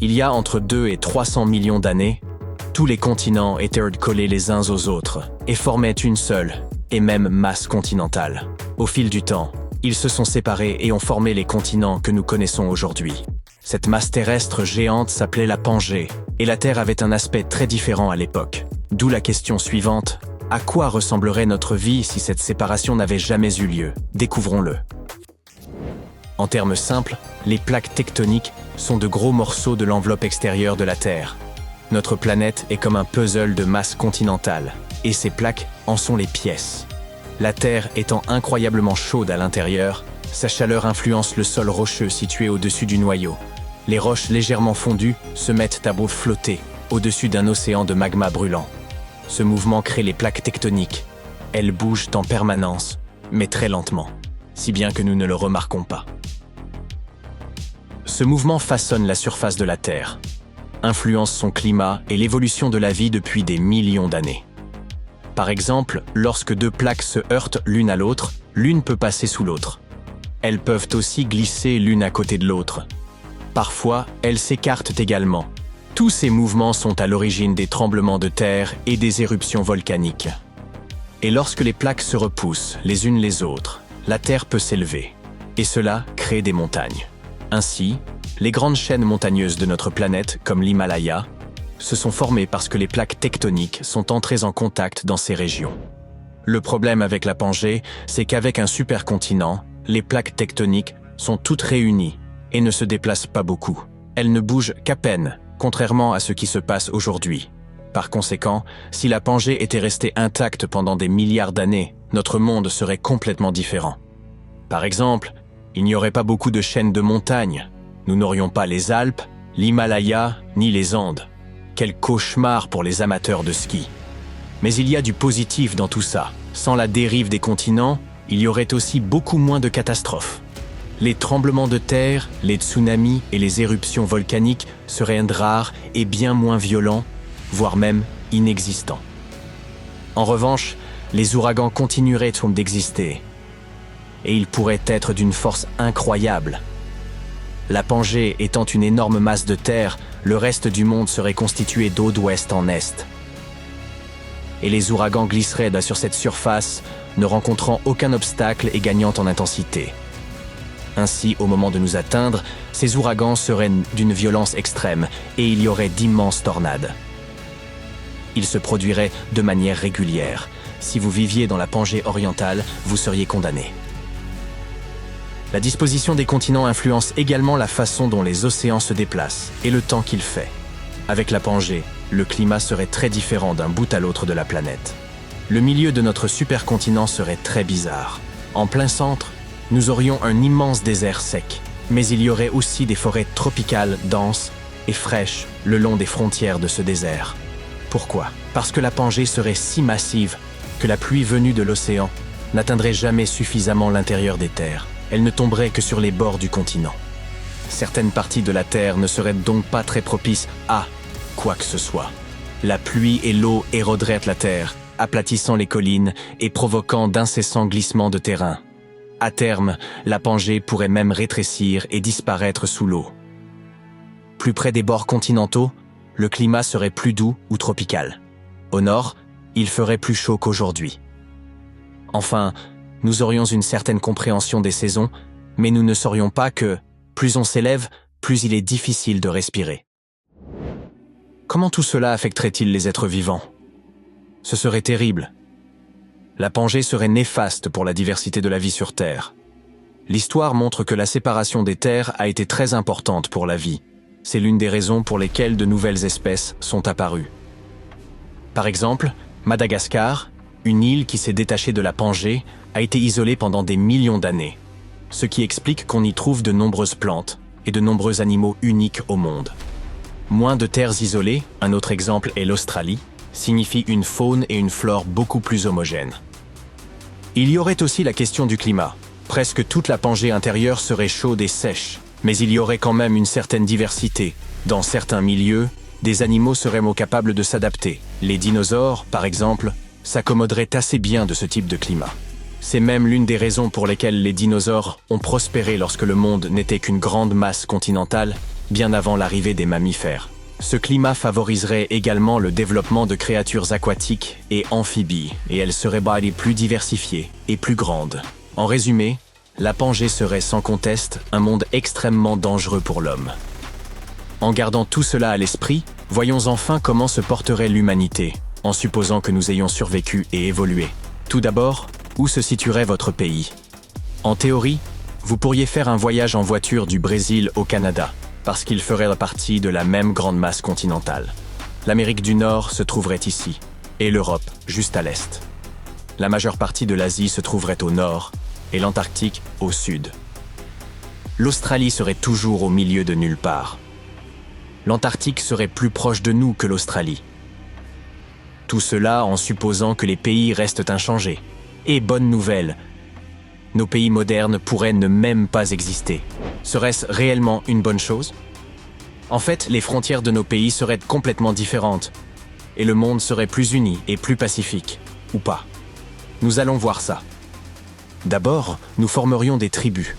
Il y a entre 2 et 300 millions d'années, tous les continents étaient collés les uns aux autres et formaient une seule et même masse continentale. Au fil du temps, ils se sont séparés et ont formé les continents que nous connaissons aujourd'hui. Cette masse terrestre géante s'appelait la Pangée, et la Terre avait un aspect très différent à l'époque. D'où la question suivante: à quoi ressemblerait notre vie si cette séparation n'avait jamais eu lieu? Découvrons-le. En termes simples, les plaques tectoniques sont de gros morceaux de l'enveloppe extérieure de la Terre. Notre planète est comme un puzzle de masse continentale, et ces plaques en sont les pièces. La Terre étant incroyablement chaude à l'intérieur, sa chaleur influence le sol rocheux situé au-dessus du noyau. Les roches légèrement fondues se mettent à flotter au-dessus d'un océan de magma brûlant. Ce mouvement crée les plaques tectoniques. Elles bougent en permanence, mais très lentement, si bien que nous ne le remarquons pas. Ce mouvement façonne la surface de la Terre, influence son climat et l'évolution de la vie depuis des millions d'années. Par exemple, lorsque deux plaques se heurtent l'une à l'autre, l'une peut passer sous l'autre. Elles peuvent aussi glisser l'une à côté de l'autre. Parfois, elles s'écartent également. Tous ces mouvements sont à l'origine des tremblements de terre et des éruptions volcaniques. Et lorsque les plaques se repoussent les unes les autres, la Terre peut s'élever. Et cela crée des montagnes. Ainsi, les grandes chaînes montagneuses de notre planète, comme l'Himalaya, se sont formées parce que les plaques tectoniques sont entrées en contact dans ces régions. Le problème avec la Pangée, c'est qu'avec un supercontinent, les plaques tectoniques sont toutes réunies et ne se déplacent pas beaucoup. Elles ne bougent qu'à peine, contrairement à ce qui se passe aujourd'hui. Par conséquent, si la Pangée était restée intacte pendant des milliards d'années, notre monde serait complètement différent. Par exemple, il n'y aurait pas beaucoup de chaînes de montagnes. Nous n'aurions pas les Alpes, l'Himalaya, ni les Andes. Quel cauchemar pour les amateurs de ski. Mais il y a du positif dans tout ça. Sans la dérive des continents, il y aurait aussi beaucoup moins de catastrophes. Les tremblements de terre, les tsunamis et les éruptions volcaniques seraient rares et bien moins violents, voire même inexistants. En revanche, les ouragans continueraient d'exister. Et ils pourraient être d'une force incroyable. La Pangée étant une énorme masse de terre, le reste du monde serait constitué d'eau d'ouest en est. Et les ouragans glisseraient sur cette surface, ne rencontrant aucun obstacle et gagnant en intensité. Ainsi, au moment de nous atteindre, ces ouragans seraient d'une violence extrême et il y aurait d'immenses tornades. Ils se produiraient de manière régulière. Si vous viviez dans la Pangée orientale, vous seriez condamné. La disposition des continents influence également la façon dont les océans se déplacent et le temps qu'il fait. Avec la Pangée, le climat serait très différent d'un bout à l'autre de la planète. Le milieu de notre supercontinent serait très bizarre. En plein centre, nous aurions un immense désert sec, mais il y aurait aussi des forêts tropicales denses et fraîches le long des frontières de ce désert. Pourquoi? Parce que la Pangée serait si massive que la pluie venue de l'océan n'atteindrait jamais suffisamment l'intérieur des terres. Elle ne tomberait que sur les bords du continent. Certaines parties de la Terre ne seraient donc pas très propices à quoi que ce soit. La pluie et l'eau éroderaient la Terre, aplatissant les collines et provoquant d'incessants glissements de terrain. À terme, la Pangée pourrait même rétrécir et disparaître sous l'eau. Plus près des bords continentaux, le climat serait plus doux ou tropical. Au nord, il ferait plus chaud qu'aujourd'hui. Enfin, nous aurions une certaine compréhension des saisons, mais nous ne saurions pas que, plus on s'élève, plus il est difficile de respirer. Comment tout cela affecterait-il les êtres vivants? Ce serait terrible. La Pangée serait néfaste pour la diversité de la vie sur Terre. L'histoire montre que la séparation des terres a été très importante pour la vie. C'est l'une des raisons pour lesquelles de nouvelles espèces sont apparues. Par exemple, Madagascar, une île qui s'est détachée de la Pangée, a été isolée pendant des millions d'années, ce qui explique qu'on y trouve de nombreuses plantes et de nombreux animaux uniques au monde. Moins de terres isolées, un autre exemple est l'Australie, signifie une faune et une flore beaucoup plus homogènes. Il y aurait aussi la question du climat. Presque toute la Pangée intérieure serait chaude et sèche, mais il y aurait quand même une certaine diversité. Dans certains milieux, des animaux seraient capables de s'adapter. Les dinosaures, par exemple, s'accommoderaient assez bien de ce type de climat. C'est même l'une des raisons pour lesquelles les dinosaures ont prospéré lorsque le monde n'était qu'une grande masse continentale bien avant l'arrivée des mammifères. Ce climat favoriserait également le développement de créatures aquatiques et amphibies, et elles seraient plus diversifiées et plus grandes. En résumé, la Pangée serait sans conteste un monde extrêmement dangereux pour l'homme. En gardant tout cela à l'esprit, voyons enfin comment se porterait l'humanité, en supposant que nous ayons survécu et évolué. Tout d'abord, où se situerait votre pays? En théorie, vous pourriez faire un voyage en voiture du Brésil au Canada, parce qu'il ferait partie de la même grande masse continentale. L'Amérique du Nord se trouverait ici, et l'Europe juste à l'est. La majeure partie de l'Asie se trouverait au nord, et l'Antarctique au sud. L'Australie serait toujours au milieu de nulle part. L'Antarctique serait plus proche de nous que l'Australie. Tout cela en supposant que les pays restent inchangés. Et bonne nouvelle, nos pays modernes pourraient ne même pas exister. Serait-ce réellement une bonne chose? En fait, les frontières de nos pays seraient complètement différentes, et le monde serait plus uni et plus pacifique, ou pas. Nous allons voir ça. D'abord, nous formerions des tribus.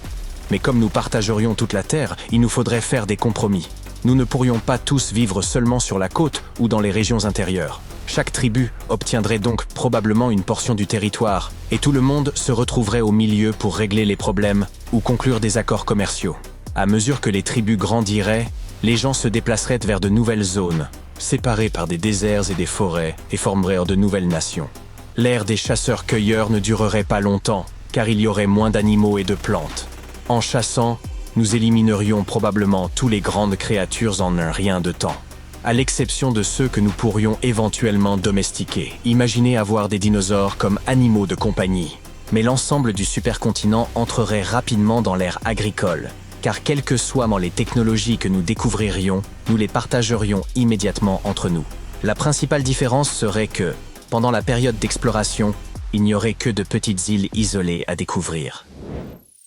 Mais comme nous partagerions toute la Terre, il nous faudrait faire des compromis. Nous ne pourrions pas tous vivre seulement sur la côte ou dans les régions intérieures. Chaque tribu obtiendrait donc probablement une portion du territoire, et tout le monde se retrouverait au milieu pour régler les problèmes ou conclure des accords commerciaux. À mesure que les tribus grandiraient, les gens se déplaceraient vers de nouvelles zones, séparées par des déserts et des forêts, et formeraient de nouvelles nations. L'ère des chasseurs-cueilleurs ne durerait pas longtemps, car il y aurait moins d'animaux et de plantes. En chassant, nous éliminerions probablement toutes les grandes créatures en un rien de temps. À l'exception de ceux que nous pourrions éventuellement domestiquer. Imaginez avoir des dinosaures comme animaux de compagnie. Mais l'ensemble du supercontinent entrerait rapidement dans l'ère agricole, car quelles que soient les technologies que nous découvririons, nous les partagerions immédiatement entre nous. La principale différence serait que, pendant la période d'exploration, il n'y aurait que de petites îles isolées à découvrir.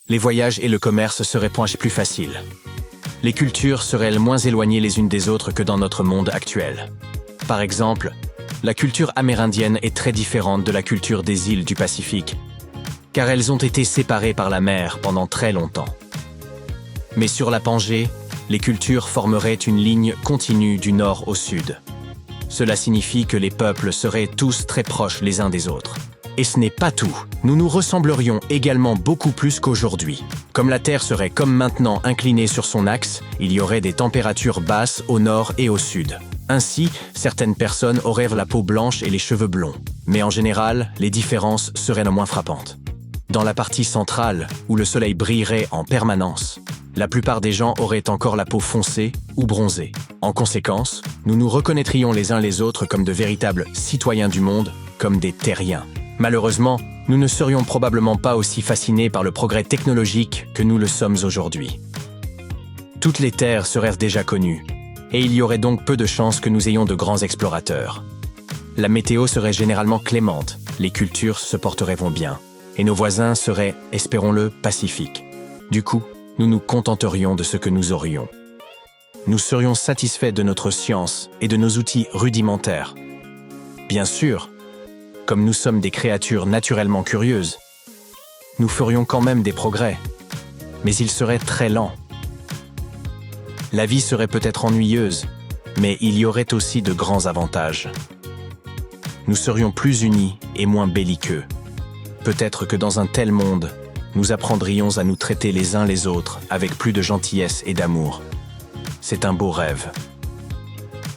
Les voyages et le commerce seraient plus faciles. Les cultures seraient moins éloignées les unes des autres que dans notre monde actuel. Par exemple, la culture amérindienne est très différente de la culture des îles du Pacifique, car elles ont été séparées par la mer pendant très longtemps. Mais sur la Pangée, les cultures formeraient une ligne continue du nord au sud. Cela signifie que les peuples seraient tous très proches les uns des autres. Et ce n'est pas tout. Nous nous ressemblerions également beaucoup plus qu'aujourd'hui. Comme la Terre serait comme maintenant inclinée sur son axe, il y aurait des températures basses au nord et au sud. Ainsi, certaines personnes auraient la peau blanche et les cheveux blonds. Mais en général, les différences seraient moins frappantes. Dans la partie centrale, où le soleil brillerait en permanence, la plupart des gens auraient encore la peau foncée ou bronzée. En conséquence, nous nous reconnaîtrions les uns les autres comme de véritables citoyens du monde, comme des terriens. Malheureusement, nous ne serions probablement pas aussi fascinés par le progrès technologique que nous le sommes aujourd'hui. Toutes les terres seraient déjà connues, et il y aurait donc peu de chances que nous ayons de grands explorateurs. La météo serait généralement clémente, les cultures se porteraient bien, et nos voisins seraient, espérons-le, pacifiques. Du coup, nous nous contenterions de ce que nous aurions. Nous serions satisfaits de notre science et de nos outils rudimentaires. Bien sûr, comme nous sommes des créatures naturellement curieuses, nous ferions quand même des progrès, mais ils seraient très lents. La vie serait peut-être ennuyeuse, mais il y aurait aussi de grands avantages. Nous serions plus unis et moins belliqueux. Peut-être que dans un tel monde, nous apprendrions à nous traiter les uns les autres avec plus de gentillesse et d'amour. C'est un beau rêve.